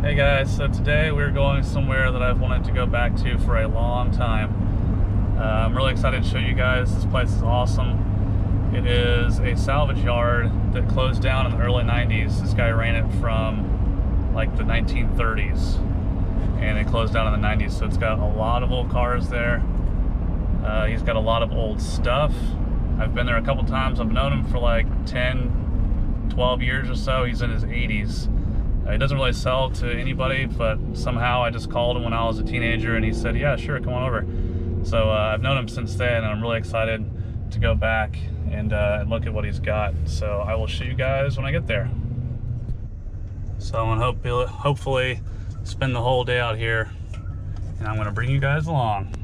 Hey guys, so today we're going somewhere that I've wanted to go back to for a long time. I'm really excited to show you guys. This place is awesome. It is a salvage yard that closed down in the early 90s. This guy ran it from like the 1930s and it closed down in the 90s. So it's got a lot of old cars there. He's got a lot of old stuff. I've been there a couple times. I've known him for like 10, 12 years or so. He's in his 80s. He doesn't really sell to anybody, but somehow I just called him when I was a teenager and he said, yeah, sure, come on over. So I've known him since then, and I'm really excited to go back and look at what he's got. So I will show you guys when I get there. So I'm gonna hopefully spend the whole day out here, and I'm gonna bring you guys along.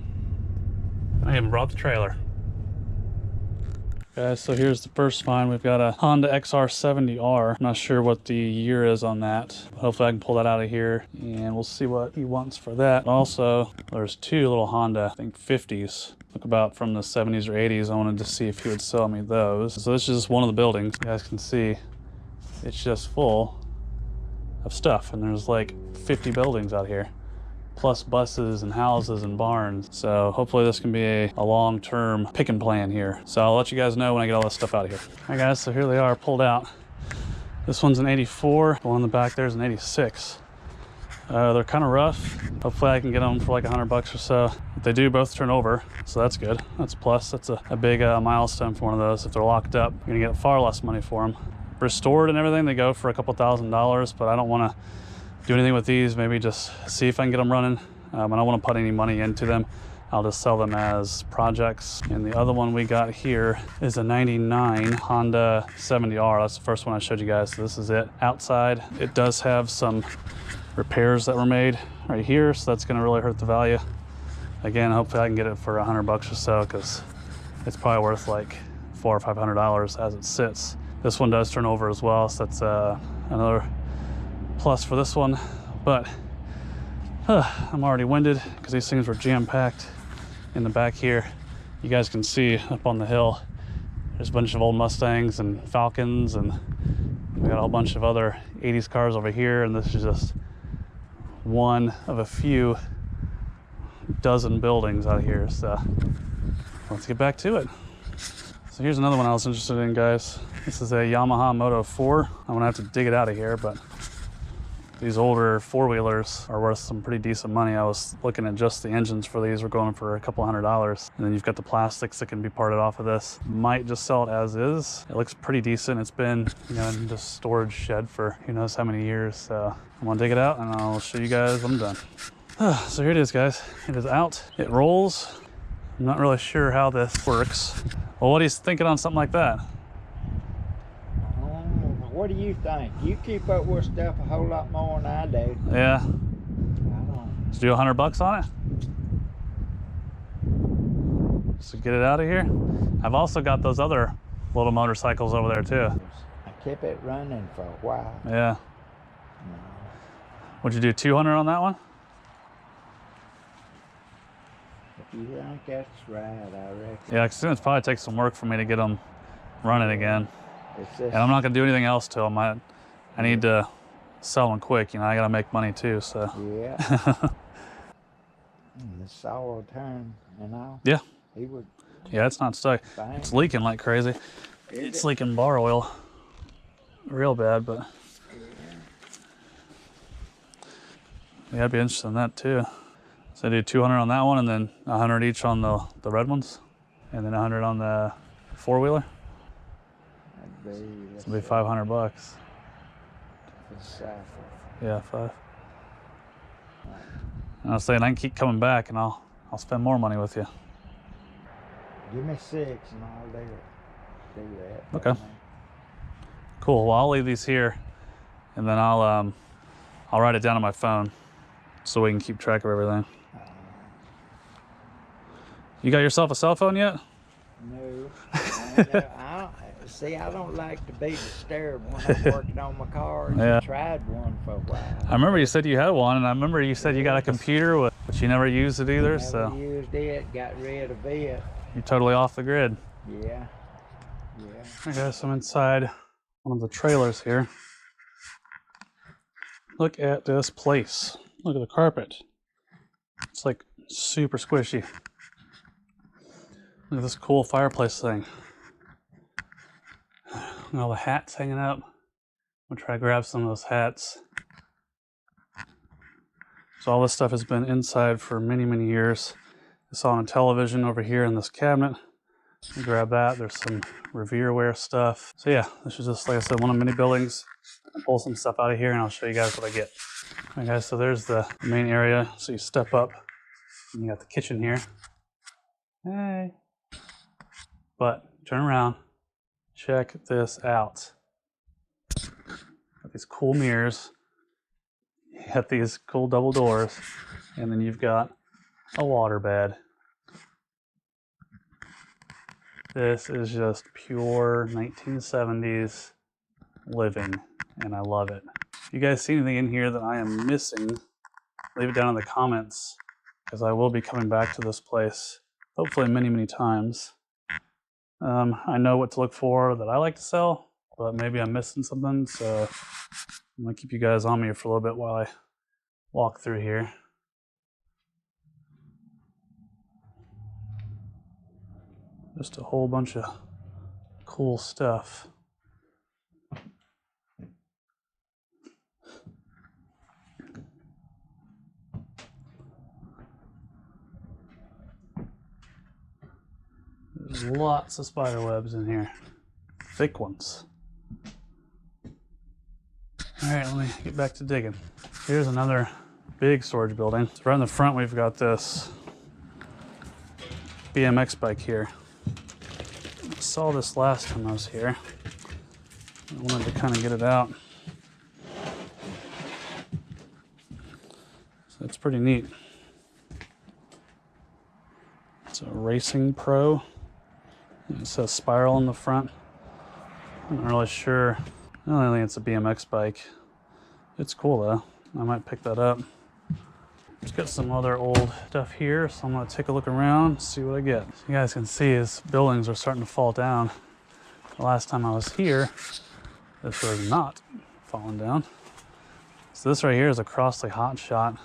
I even brought the trailer. Guys, so here's the first find. We've got a Honda XR70R. I'm not sure what the year is on that. Hopefully I can pull that out of here and we'll see what he wants for that. Also, there's two little Honda, I think 50s. Look about from the 70s or 80s. I wanted to see if he would sell me those. So this is just one of the buildings. You guys can see it's just full of stuff, and there's like 50 buildings out here, plus buses and houses and barns. So hopefully this can be a long-term picking plan here. So I'll let you guys know when I get all this stuff out of here. All right guys, so here they are pulled out. This one's an 84, the one in the back there's an 86. They're kind of rough. Hopefully I can get them for like $100 or so. If they do both turn over, so that's good. That's a plus. That's a big milestone for one of those. If they're locked up, you're gonna get far less money for them. Restored and everything, they go for a couple $1,000s, but I don't want to do anything with these. Maybe just see if I can get them running. I don't want to put any money into them. I'll just sell them as projects. And the other one we got here is a 99 Honda 70R. That's the first one I showed you guys. So this is it. Outside, it does have some repairs that were made right here, so that's going to really hurt the value. Again, hopefully I can get it for $100 or so, because it's probably worth like $400 or $500 as it sits. This one does turn over as well, so that's another plus for this one. But I'm already winded because these things were jam-packed in the back here. You guys can see up on the hill, there's a bunch of old Mustangs and Falcons, and we got a whole bunch of other 80s cars over here, and this is just one of a few dozen buildings out here. So let's get back to it. So here's another one I was interested in, guys. This is a Yamaha Moto 4. I'm gonna have to dig it out of here, but these older four-wheelers are worth some pretty decent money. I was looking at just the engines for these. We're going for a couple $100s. And then you've got the plastics that can be parted off of this. Might just sell it as is. It looks pretty decent. It's been, in this storage shed for who knows how many years. So I'm gonna dig it out and I'll show you guys when I'm done. So here it is, guys. It is out. It rolls. I'm not really sure how this works. Well, what are you thinking on something like that? What do you think? You keep up with stuff a whole lot more than I do. Yeah. I don't. Let's do $100 on it. Just to get it out of here. I've also got those other little motorcycles over there too. I kept it running for a while. Yeah. Would you do 200 on that one? If you think that's right, I reckon. Yeah, because it's probably take some work for me to get them running again. It's just, And I'm not gonna do anything else to them. I need to sell them quick. I gotta make money too. So. yeah. The saw will turn and all. Yeah. He would. Yeah, it's not stuck. Fine. It's leaking like crazy. It's leaking bar oil real bad, but yeah, I'd be interested in that too. So I do 200 on that one, and then 100 each on the red ones, and then 100 on the four-wheeler. It'll be $500. Yeah, 5. And I was saying I can keep coming back, and I'll spend more money with you. Give me 6 and I'll do that. Okay. Cool. Well, I'll leave these here, and then I'll write it down on my phone so we can keep track of everything. You got yourself a cell phone yet? No. I don't like to be disturbed when I'm working on my cars. Yeah. I tried one for a while. I remember you said you had one, and I remember you said you got a computer, but you never used it either. Never used it, got rid of it. You're totally off the grid. Yeah. I guess I'm inside one of the trailers here. Look at this place. Look at the carpet. It's like super squishy. Look at this cool fireplace thing. Look at all the hats hanging up. I'm gonna try to grab some of those hats. So all this stuff has been inside for many, many years. I saw on a television over here in this cabinet. Grab that. There's some Revere wear stuff. So yeah, this is just, like I said, one of many buildings. I'll pull some stuff out of here and I'll show you guys what I get. All right, guys, so there's the main area. So you step up and you got the kitchen here. Hey. But turn around. Check this out. Got these cool mirrors. You got these cool double doors. And then you've got a water bed. This is just pure 1970s living, and I love it. If you guys see anything in here that I am missing, leave it down in the comments, because I will be coming back to this place, hopefully many, many times. I know what to look for that I like to sell, but maybe I'm missing something, so I'm going to keep you guys on me for a little bit while I walk through here. Just a whole bunch of cool stuff. There's lots of spider webs in here. Thick ones. Alright, let me get back to digging. Here's another big storage building. So right in the front we've got this Bmx bike here. I saw this last time I was here. I wanted to kind of get it out. So it's pretty neat. It's a Racing Pro. It says Spiral on the front. I'm not really sure. I don't think it's a BMX bike. It's cool though. I might pick that up. Just got some other old stuff here, so I'm gonna take a look around, see what I get. So you guys can see his buildings are starting to fall down. The last time I was here, this was not falling down. So this right here is a Crossley Hot Shot.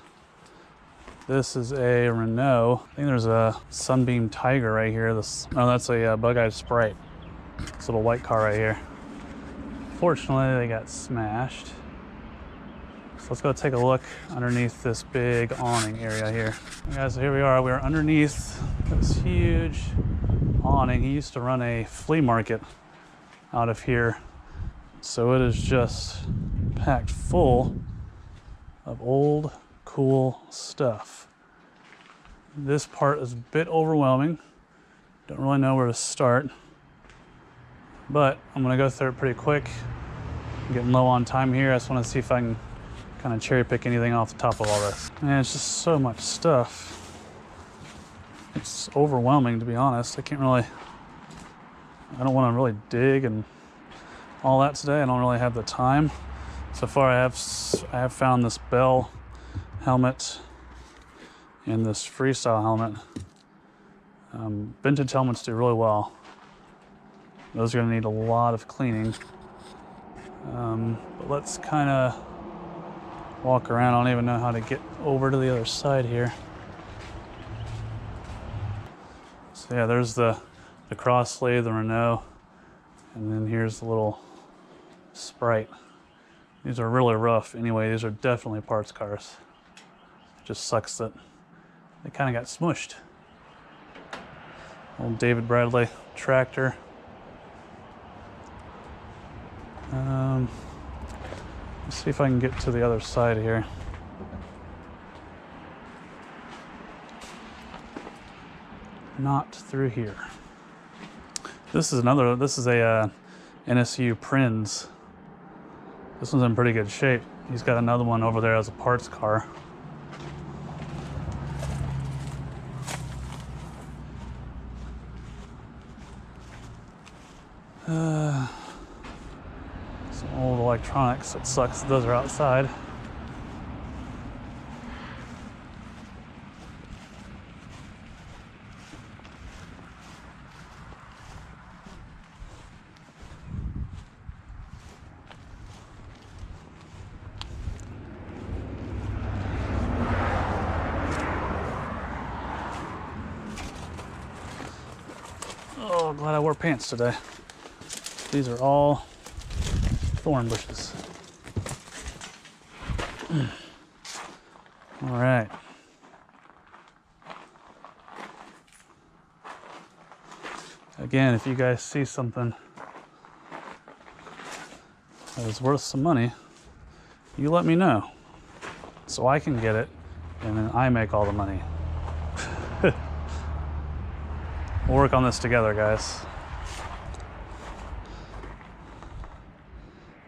This is a Renault. I think there's a Sunbeam Tiger right here. This, oh, that's a Bug-Eyed Sprite. This little white car right here. Fortunately, they got smashed. So let's go take a look underneath this big awning area here. Okay, guys, so here we are. We're underneath this huge awning. He used to run a flea market out of here. So it is just packed full of old, cool stuff. This part is a bit overwhelming. Don't really know where to start. But I'm gonna go through it pretty quick. I'm getting low on time here. I just wanna see if I can kind of cherry pick anything off the top of all this. Man, it's just so much stuff. It's overwhelming, to be honest. I don't want to really dig and all that today. I don't really have the time. So far I have found this Bell helmet and this Freestyle helmet. Vintage helmets do really well. Those are going to need a lot of cleaning. But let's kind of walk around. I don't even know how to get over to the other side here. So yeah, there's the Crossley, the Renault, and then here's the little Sprite. These are really rough anyway. These are definitely parts cars. It just sucks that they kind of got smushed. Old David Bradley tractor. Let's see if I can get to the other side here. Not through here. This is a NSU Prinz. This one's in pretty good shape. He's got another one over there as a parts car. Some old electronics. It sucks that those are outside. glad I wore pants today. These are all thorn bushes. All right. Again, if you guys see something that is worth some money, you let me know so I can get it and then I make all the money. We'll work on this together, guys.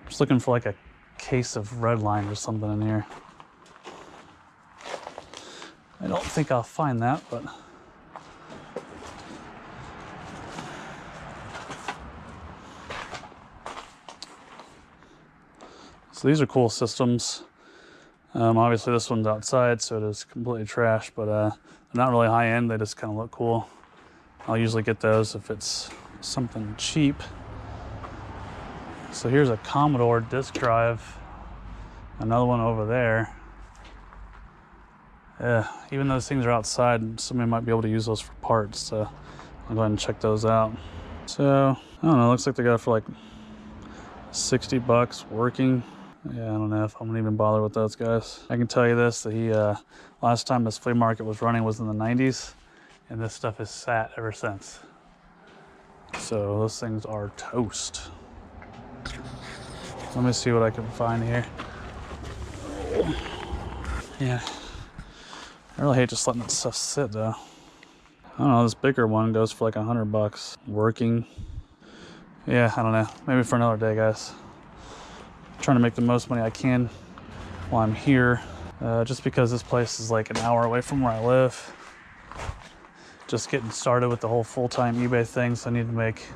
Just looking for like a case of red line or something in here. I don't think I'll find that, but so these are cool systems. Obviously this one's outside, so it is completely trash, but they're not really high end. They just kind of look cool. I'll usually get those if it's something cheap. So here's a Commodore disk drive. Another one over there. Yeah, even though those things are outside, somebody might be able to use those for parts. So I'll go ahead and check those out. So, I don't know, looks like they got it for like 60 bucks working. Yeah, I don't know if I'm gonna even bother with those guys. I can tell you this, that he, last time this flea market was running was in the 90s, and this stuff has sat ever since. So those things are toast. Let me see what I can find here. Yeah, I really hate just letting that stuff sit though. I don't know, this bigger one goes for like 100 bucks. Working. Yeah, I don't know, maybe for another day, guys. Trying to make the most money I can while I'm here. Just because this place is like an hour away from where I live. Just getting started with the whole full-time eBay thing, so I need to make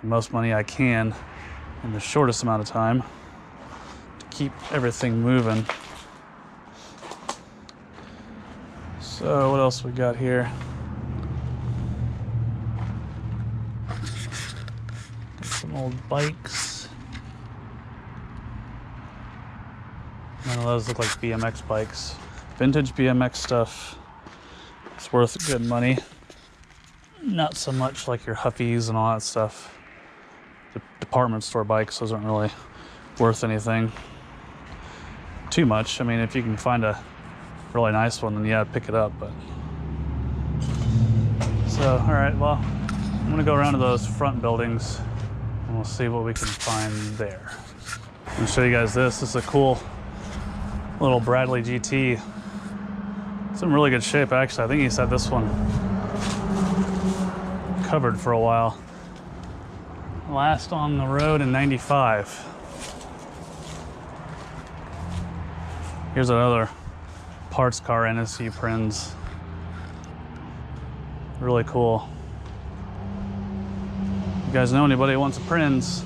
the most money I can in the shortest amount of time to keep everything moving. So what else we got here? Got some old bikes. None of those look like BMX bikes. Vintage BMX stuff. It's worth good money. Not so much like your Huffies and all that stuff. The department store bikes, those aren't really worth anything too much. I mean, if you can find a really nice one, then yeah, pick it up. But so, all right, well, I'm gonna go around to those front buildings and we'll see what we can find there. I'm gonna show you guys this. This is a cool little Bradley GT. It's in really good shape, actually. I think he's had this one covered for a while. Last on the road in '95. Here's another parts car NSU Prinz. Really cool. You guys know anybody who wants a Prinz?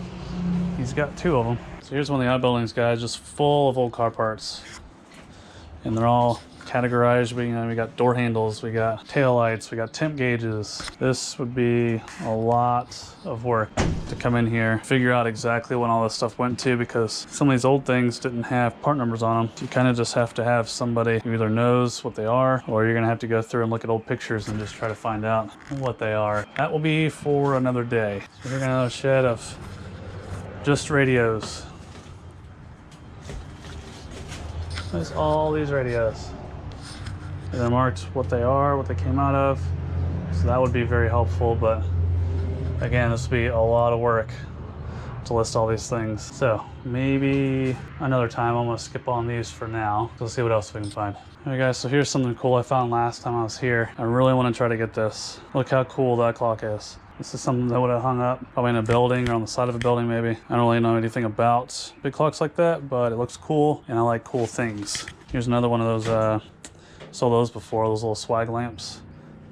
He's got 2 of them. So here's one of the outbuildings, guys, just full of old car parts. And they're all categorized. We got door handles, we got tail lights, we got temp gauges. This would be a lot of work to come in here, figure out exactly when all this stuff went to, because some of these old things didn't have part numbers on them. You kind of just have to have somebody who either knows what they are, or you're gonna have to go through and look at old pictures and just try to find out what they are. That will be for another day. So we're gonna have a shed of just radios. There's all these radios. And they're marked what they are, what they came out of. So that would be very helpful, but again, this would be a lot of work to list all these things. So maybe another time. I'm gonna skip on these for now. Let's see what else we can find. All right, guys, so here's something cool I found last time I was here. I really wanna try to get this. Look how cool that clock is. This is something that would have hung up probably in a building or on the side of a building maybe. I don't really know anything about big clocks like that, but it looks cool and I like cool things. Here's another one of those, saw those before, those little swag lamps.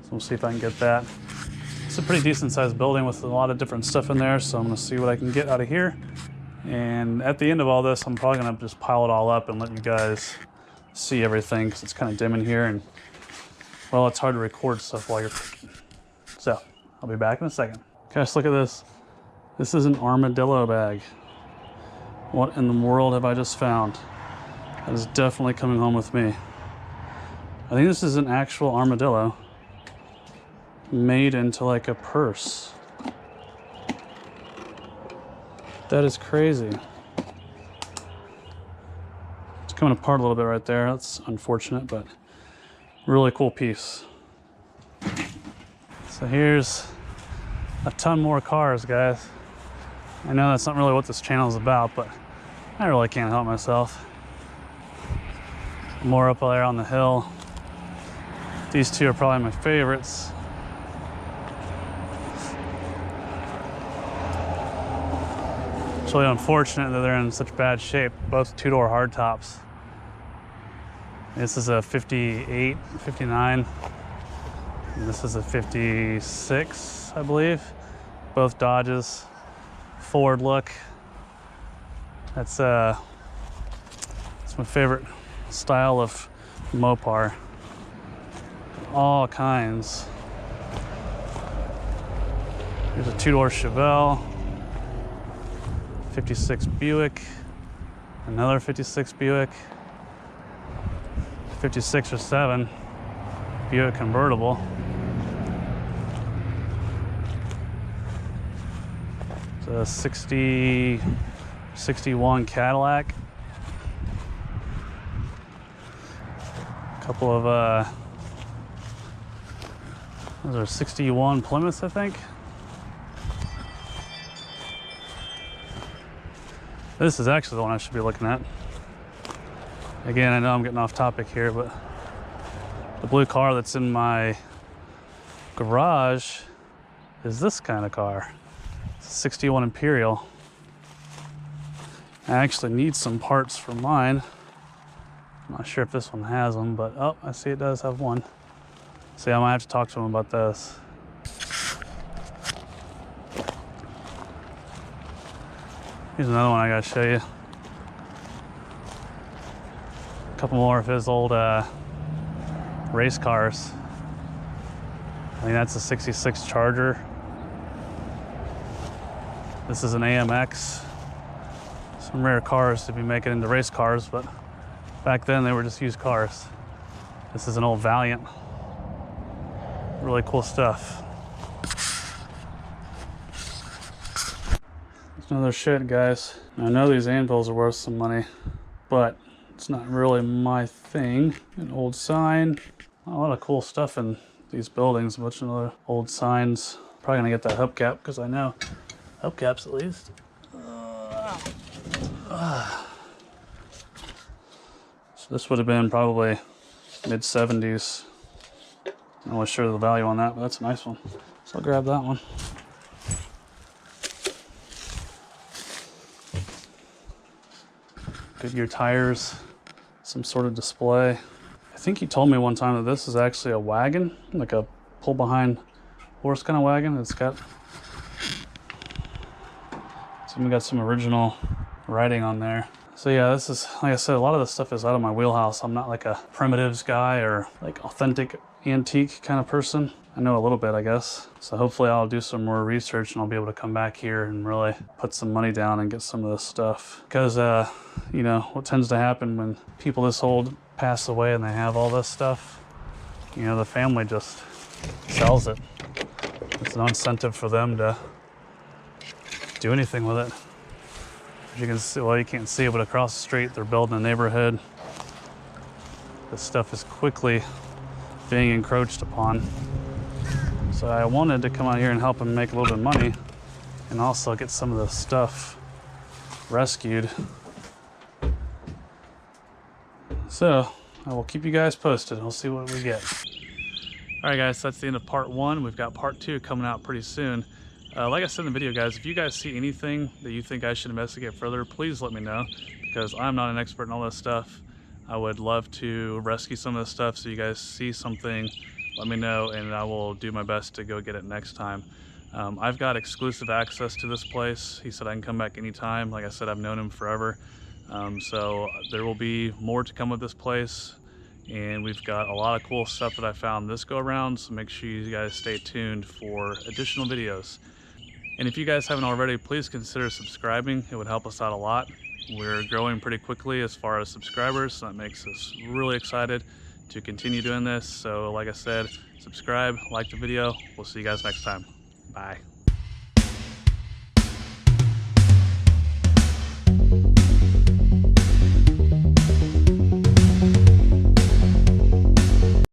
So we'll see if I can get that. It's a pretty decent sized building with a lot of different stuff in there, so I'm gonna see what I can get out of here. And at the end of all this, I'm probably gonna just pile it all up and let you guys see everything, because it's kind of dim in here and, well, it's hard to record stuff while you're picking. So I'll be back in a second. Guys, look at this. This is an Armadillo bag. What in the world have I just found? That is definitely coming home with me. I think this is an actual armadillo made into like a purse. That is crazy. It's coming apart a little bit right there. That's unfortunate, but really cool piece. So here's a ton more cars, guys. I know that's not really what this channel is about, but I really can't help myself. More up there on the hill. These two are probably my favorites. It's really unfortunate that they're in such bad shape. Both two-door hardtops. This is a 58, 59. And this is a 56, I believe. Both Dodges. Forward look. That's my favorite style of Mopar. All kinds. Here's a two-door Chevelle. 56 Buick. Another 56 Buick. 56 or 7 Buick convertible. It's a 61 Cadillac. A couple of those are 61 Plymouths, I think. This is actually the one I should be looking at. Again, I know I'm getting off topic here, but the blue car that's in my garage is this kind of car. It's a 61 Imperial. I actually need some parts for mine. I'm not sure if this one has them, but oh, I see it does have one. See, I might have to talk to him about this. Here's another one I gotta show you. A couple more of his old race cars. I think that's a 66 Charger. This is an AMX. Some rare cars to be making into race cars, but back then they were just used cars. This is an old Valiant. Really cool stuff. There's another shit, guys. I know these anvils are worth some money, but it's not really my thing. An old sign. A lot of cool stuff in these buildings. A bunch of other old signs. Probably gonna get that hubcap because I know hubcaps at least. So this would have been probably mid-70s. I'm not really sure the value on that, but that's a nice one. So I'll grab that one. Goodyear tires, some sort of display. I think he told me one time that this is actually a wagon, like a pull behind horse kind of wagon. It's got some original writing on there. So yeah, this is, like I said, a lot of this stuff is out of my wheelhouse. I'm not like a primitives guy or like authentic antique kind of person. I know a little bit, I guess. So hopefully I'll do some more research and I'll be able to come back here and really put some money down and get some of this stuff. Because, you know, what tends to happen when people this old pass away and they have all this stuff, you know, the family just sells it. It's an incentive for them to do anything with it. As you can see, well, you can't see it, but across the street, they're building a neighborhood. This stuff is quickly being encroached upon. So I wanted to come out here and help them make a little bit of money and also get some of the stuff rescued. So I will keep you guys posted. We'll see what we get. All right, guys, so that's the end of part 1. We've got part 2 coming out pretty soon. Like I said in the video, guys, if you guys see anything that you think I should investigate further, please let me know, because I'm not an expert in all this stuff. I would love to rescue some of this stuff, so you guys see something, let me know, and I will do my best to go get it next time. I've got exclusive access to this place. He said I can come back anytime. Like I said, I've known him forever. So there will be more to come with this place, and we've got a lot of cool stuff that I found this go around, so make sure you guys stay tuned for additional videos. And if you guys haven't already, please consider subscribing. It would help us out a lot. We're growing pretty quickly as far as subscribers, so that makes us really excited to continue doing this. So like I said, subscribe, like the video. We'll see you guys next time. Bye.